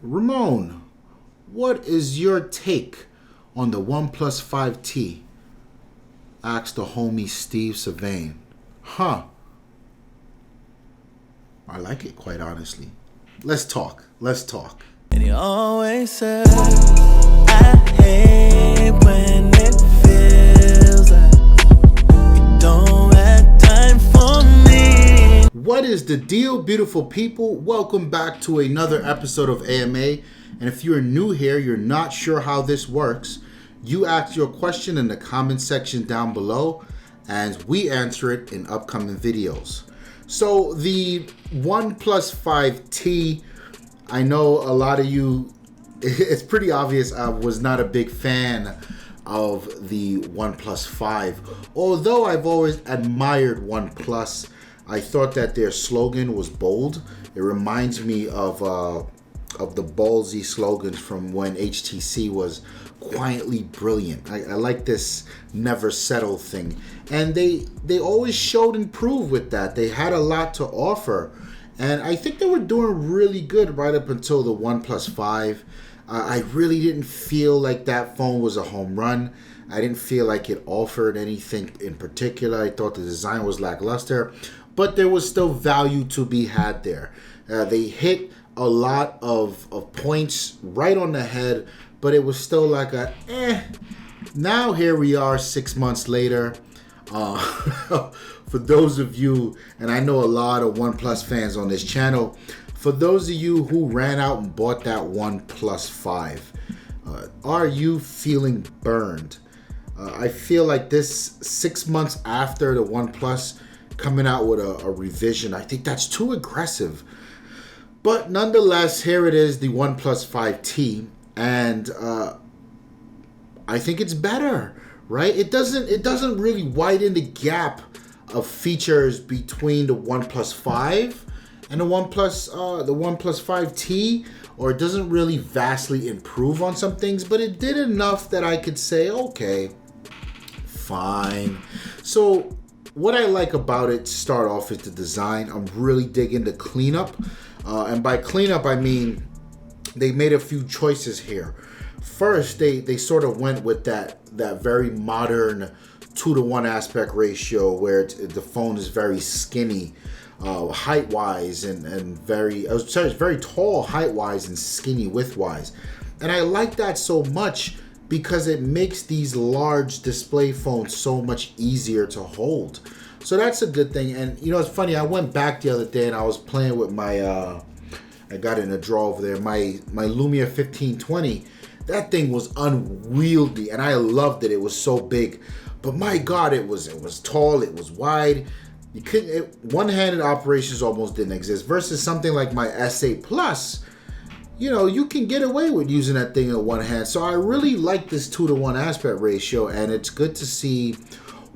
Ramon, what is your take on the OnePlus 5T? Asked the homie Steve Savain. Huh. I like it, quite honestly. Let's talk. And he always says, I hate when it feels like you don't have time for me. What is the deal, beautiful people? Welcome back to another episode of AMA. And if you're new here, you're not sure how this works, you ask your question in the comment section down below, and we answer it in upcoming videos. So the OnePlus 5T, I know a lot of you, it's pretty obvious I was not a big fan of the OnePlus 5. Although I've always admired OnePlus, I thought that their slogan was bold. It reminds me of the ballsy slogans from when HTC was quietly brilliant. I like this never settle thing. And they always showed and proved with that. They had a lot to offer. And I think they were doing really good right up until the OnePlus 5. I really didn't feel like that phone was a home run. I didn't feel like it offered anything in particular. I thought the design was lackluster. But there was still value to be had there. They hit a lot of points right on the head, but it was still like a Now here we are 6 months later. For those of you, and I know a lot of OnePlus fans on this channel, for those of you who ran out and bought that OnePlus 5, are you feeling burned? I feel like this 6 months after the OnePlus coming out with a revision, I think that's too aggressive. But nonetheless, here it is, the OnePlus 5T, and I think it's better, right? It doesn't really widen the gap of features between the OnePlus 5 and the OnePlus 5T, or it doesn't really vastly improve on some things, but it did enough that I could say, okay, fine. So what I like about it to start off is the design. I'm really digging the cleanup. And by cleanup, I mean they made a few choices here. First, they sort of went with that very modern 2-to-1 aspect ratio where the phone is very skinny height-wise and very tall height-wise and skinny width-wise. And I like that so much because it makes these large display phones so much easier to hold. So that's a good thing. And you know, it's funny, I went back the other day and I was playing with my I got it in a drawer over there, my Lumia 1520. That thing was unwieldy and I loved it. It was so big. But my God, it was tall, it was wide. You couldn't one-handed operations almost didn't exist versus something like my S8 Plus. You know, you can get away with using that thing in one hand. So I really like this 2-to-1 aspect ratio, and it's good to see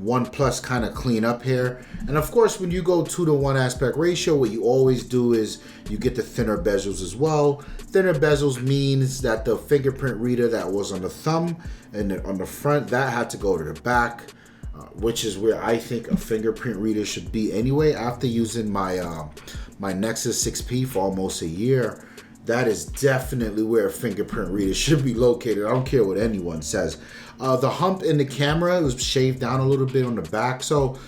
OnePlus kind of clean up here. And of course, when you go 2-to-1 aspect ratio, what you always do is you get the thinner bezels as well. Thinner bezels means that the fingerprint reader that was on the thumb and on the front, that had to go to the back, which is where I think a fingerprint reader should be anyway. After using my my Nexus 6P for almost a year, that is definitely where a fingerprint reader should be located. I don't care what anyone says. The hump in the camera was shaved down a little bit on the back. So,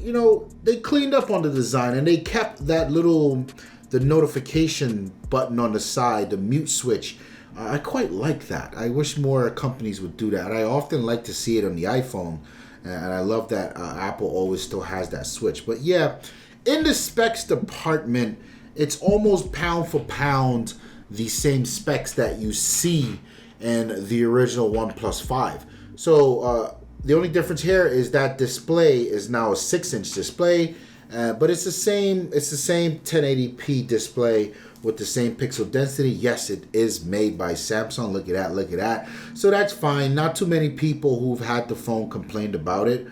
you know, they cleaned up on the design and they kept that the notification button on the side, the mute switch. I quite like that. I wish more companies would do that. I often like to see it on the iPhone. And I love that Apple always still has that switch. But yeah, in the specs department, it's almost pound for pound the same specs that you see in the original OnePlus 5. So the only difference here is that display is now a 6-inch display, but it's the same 1080p display with the same pixel density. Yes, it is made by Samsung. Look at that. So that's fine. Not too many people who've had the phone complained about it.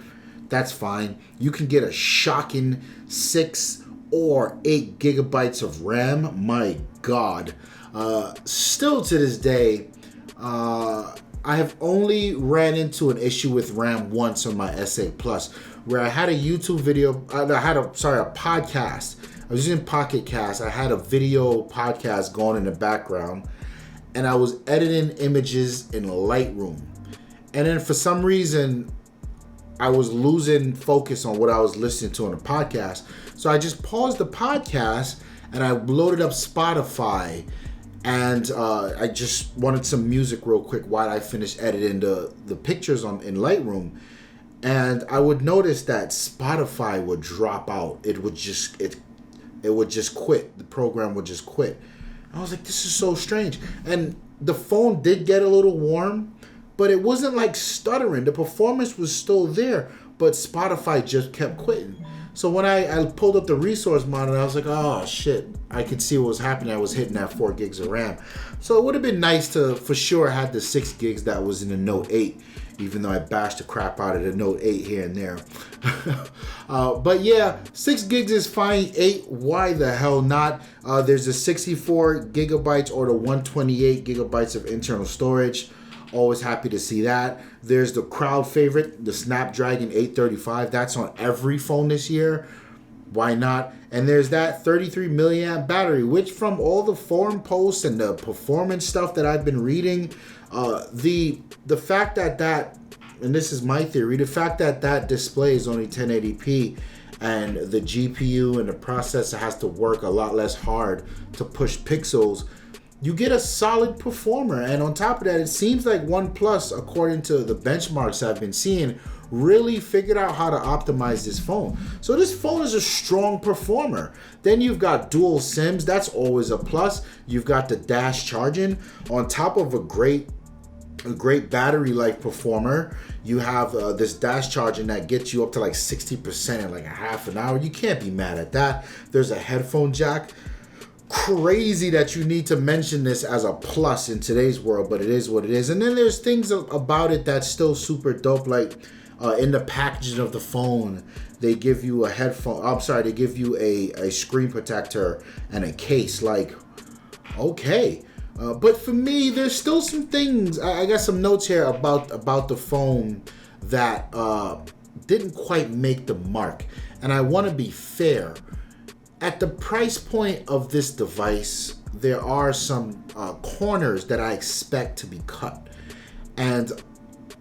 That's fine. You can get a shocking 6 or 8 gigabytes of RAM. My God. Still to this day, I have only ran into an issue with RAM once on my S8 Plus, where I had a YouTube video. I had a podcast. I was using Pocket Cast. I had a video podcast going in the background, and I was editing images in Lightroom. And then for some reason, I was losing focus on what I was listening to on the podcast. So I just paused the podcast and I loaded up Spotify, and I just wanted some music real quick while I finished editing the pictures in Lightroom. And I would notice that Spotify would drop out. It would just quit. The program would just quit. I was like, this is so strange. And the phone did get a little warm, but it wasn't like stuttering. The performance was still there, but Spotify just kept quitting. So when I pulled up the resource monitor, I was like, oh shit, I could see what was happening. I was hitting that 4 gigs of RAM. So it would have been nice to, for sure, have the 6 gigs that was in the Note 8, even though I bashed the crap out of the Note 8 here and there. But yeah, 6 gigs is fine. 8, why the hell not? There's the 64 gigabytes or the 128 gigabytes of internal storage. Always happy to see that. There's the crowd favorite, the Snapdragon 835. That's on every phone this year. Why not? And there's that 33 milliamp battery, which from all the forum posts and the performance stuff that I've been reading, the fact that, and this is my theory, the fact that display is only 1080p and the GPU and the processor has to work a lot less hard to push pixels, you get a solid performer. And on top of that, it seems like OnePlus, according to the benchmarks I've been seeing, really figured out how to optimize this phone. So this phone is a strong performer. Then you've got dual SIMs. That's always a plus. You've got the dash charging on top of a great battery life performer. You have this dash charging that gets you up to like 60% in like a half an hour. You can't be mad at that. There's a headphone jack. Crazy that you need to mention this as a plus in today's world, but it is what it is. And then there's things about it that's still super dope, like in the packaging of the phone, they give you a they give you a screen protector and a case. Like, okay. But for me, there's still some things. I got some notes here about the phone that didn't quite make the mark. And I want to be fair. At the price point of this device, there are some corners that I expect to be cut. And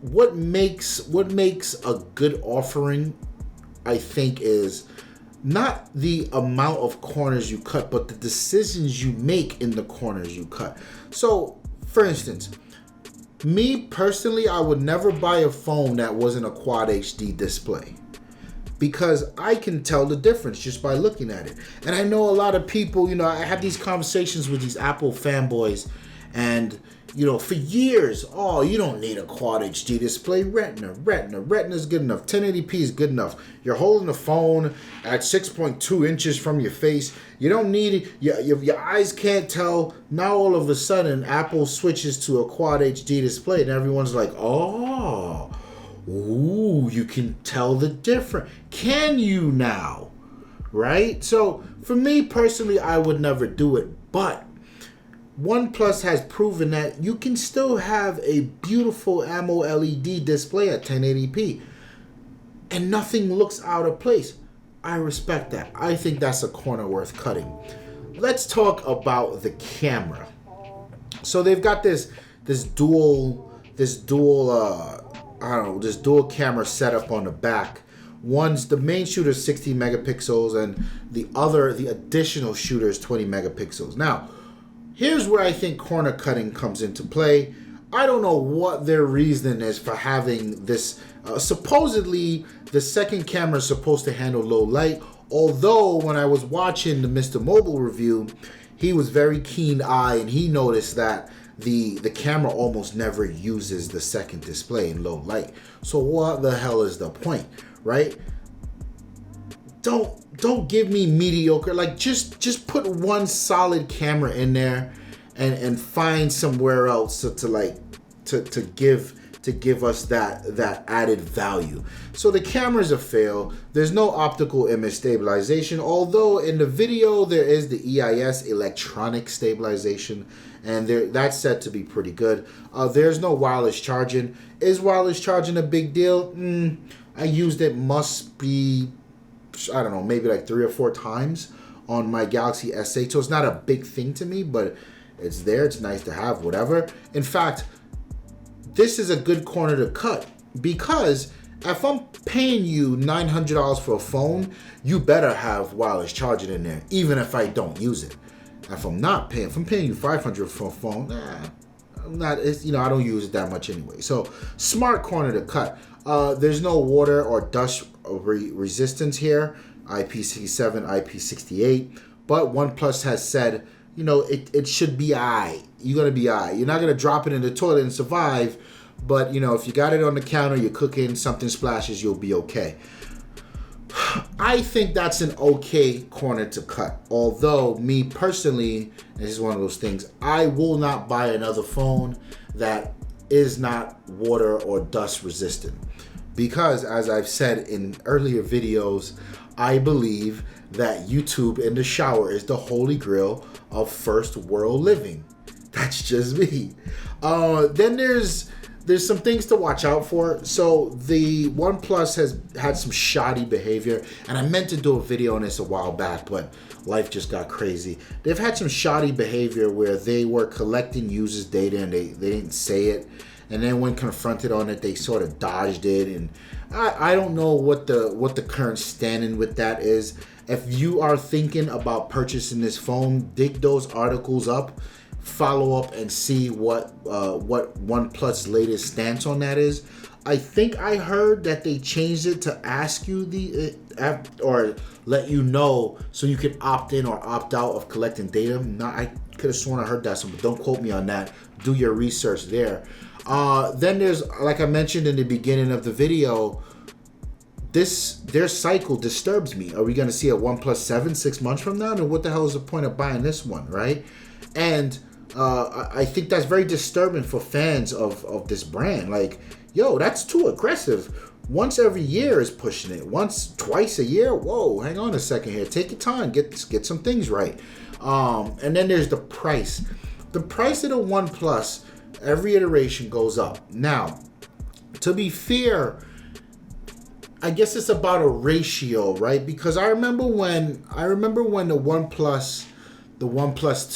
what makes a good offering, I think, is not the amount of corners you cut, but the decisions you make in the corners you cut. So, for instance, me personally, I would never buy a phone that wasn't a Quad HD display, because I can tell the difference just by looking at it. And I know a lot of people, I have these conversations with these Apple fanboys, and for years, oh, you don't need a Quad HD display. Retina's good enough. 1080p is good enough. You're holding the phone at 6.2 inches from your face. You don't need it. Your eyes can't tell. Now all of a sudden, Apple switches to a Quad HD display, and everyone's like, oh, ooh, you can tell the difference. Can you now? Right? So for me personally, I would never do it. But OnePlus has proven that you can still have a beautiful AMOLED display at 1080p and nothing looks out of place. I respect that. I think that's a corner worth cutting. Let's talk about the camera. So they've got this dual camera setup on the back. The main shooter is 16 megapixels and the additional shooter is 20 megapixels. Now, here's where I think corner cutting comes into play. I don't know what their reasoning is for having this. Supposedly, the second camera is supposed to handle low light. Although, when I was watching the Mr. Mobile review, he was very keen-eyed and he noticed that the camera almost never uses the second display in low light. So what the hell is the point, right? Don't give me mediocre. Like just put one solid camera in there and find somewhere else to give us that added value. So the camera's a fail. There's no optical image stabilization, although in the video there is the EIS, electronic stabilization, and that's said to be pretty good. There's no wireless charging. Is wireless charging a big deal? I used it must be, I don't know, maybe like 3 or 4 times on my Galaxy S8. So it's not a big thing to me, but it's there. It's nice to have, whatever. In fact, this is a good corner to cut, because if I'm paying you $900 for a phone, you better have wireless charging in there, even if I don't use it. If I'm paying you $500 for a phone, I'm not. It's, I don't use it that much anyway. So smart corner to cut. There's no water or dust resistance here. IP67, IP68, but OnePlus has said, it should be alright. You're gonna be alright. You're not gonna drop it in the toilet and survive. But, if you got it on the counter, you're cooking, something splashes, you'll be okay. I think that's an okay corner to cut. Although, me personally, this is one of those things, I will not buy another phone that is not water or dust resistant. Because, as I've said in earlier videos, I believe that YouTube in the shower is the holy grail of first world living. That's just me. Then there's some things to watch out for. So the OnePlus has had some shoddy behavior, and I meant to do a video on this a while back, but life just got crazy. They've had some shoddy behavior where they were collecting users' data and they didn't say it, and then when confronted on it, they sort of dodged it. And I don't know what the current standing with that is. If you are thinking about purchasing this phone, dig those articles up. Follow up and see what OnePlus' latest stance on that is. I think I heard that they changed it to ask you or let you know so you can opt in or opt out of collecting data. I could have sworn I heard that, so don't quote me on that. Do your research there. Then there's, like I mentioned in the beginning of the video, their cycle disturbs me. Are we going to see a OnePlus 7 6 months from now? And what the hell is the point of buying this one, right? And I think that's very disturbing for fans of this brand. Like, yo, that's too aggressive. Once every year is pushing it. Twice a year? Whoa, hang on a second here. Take your time. Get some things right. And then there's the price. The price of the OnePlus, every iteration goes up. Now, to be fair, I guess it's about a ratio, right? Because I remember when the OnePlus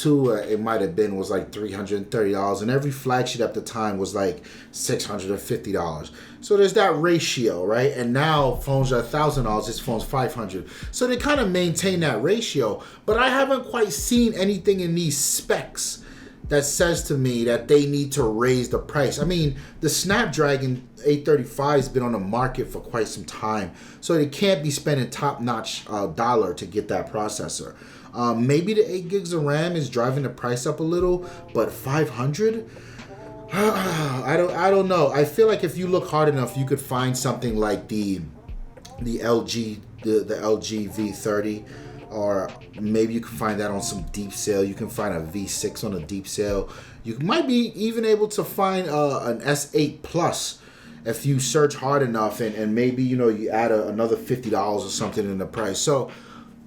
2, it might have been, was like $330, and every flagship at the time was like $650. So there's that ratio, right? And now phones are $1,000, this phone's $500. So they kind of maintain that ratio, but I haven't quite seen anything in these specs that says to me that they need to raise the price. I mean, the Snapdragon 835 has been on the market for quite some time, so they can't be spending top-notch dollar to get that processor. Maybe the 8 gigs of RAM is driving the price up a little, but 500? I don't know. I feel like if you look hard enough, you could find something like the LG V30, or maybe you can find that on some deep sale. You can find a V6 on a deep sale. You might be even able to find an S8 Plus if you search hard enough, and maybe you add another $50 or something in the price. So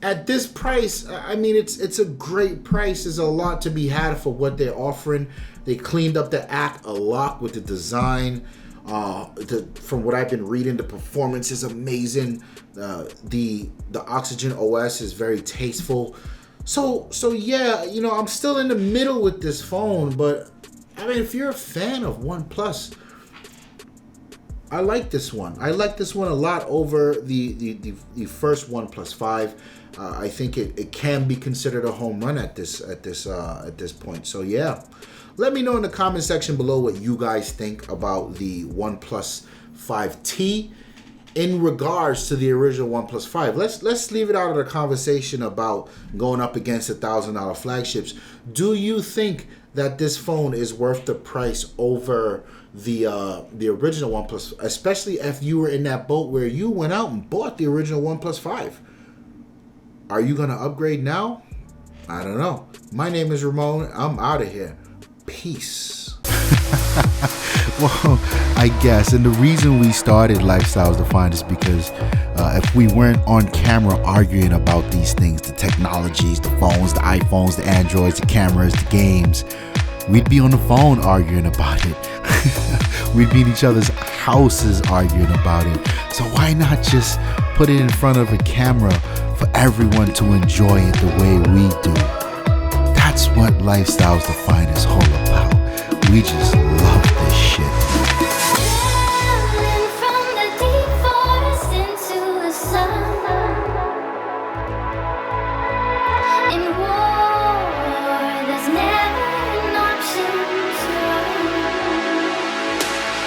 at this price, I mean, it's a great price. There's a lot to be had for what they're offering. They cleaned up the act a lot with the design. From what I've been reading, the performance is amazing. The Oxygen OS is very tasteful. So yeah, I'm still in the middle with this phone, but I mean, if you're a fan of OnePlus, I like this one. I like this one a lot over the first OnePlus 5. I think it can be considered a home run at this point. So yeah, let me know in the comment section below what you guys think about the OnePlus 5T in regards to the original OnePlus 5. Let's leave it out of the conversation about going up against $1,000 flagships. Do you think that this phone is worth the price over the original OnePlus, especially if you were in that boat where you went out and bought the original OnePlus 5? Are you gonna upgrade now? I don't know. My name is Ramon. I'm out of here. Peace. Well, I guess, and the reason we started Lifestyles Defined is because if we weren't on camera arguing about these things, the technologies, the phones, the iPhones, the Androids, the cameras, the games, we'd be on the phone arguing about it. We'd be in each other's house is arguing about it. So why not just put it in front of a camera for everyone to enjoy it the way we do? That's what Lifestyles Defined is all about. We just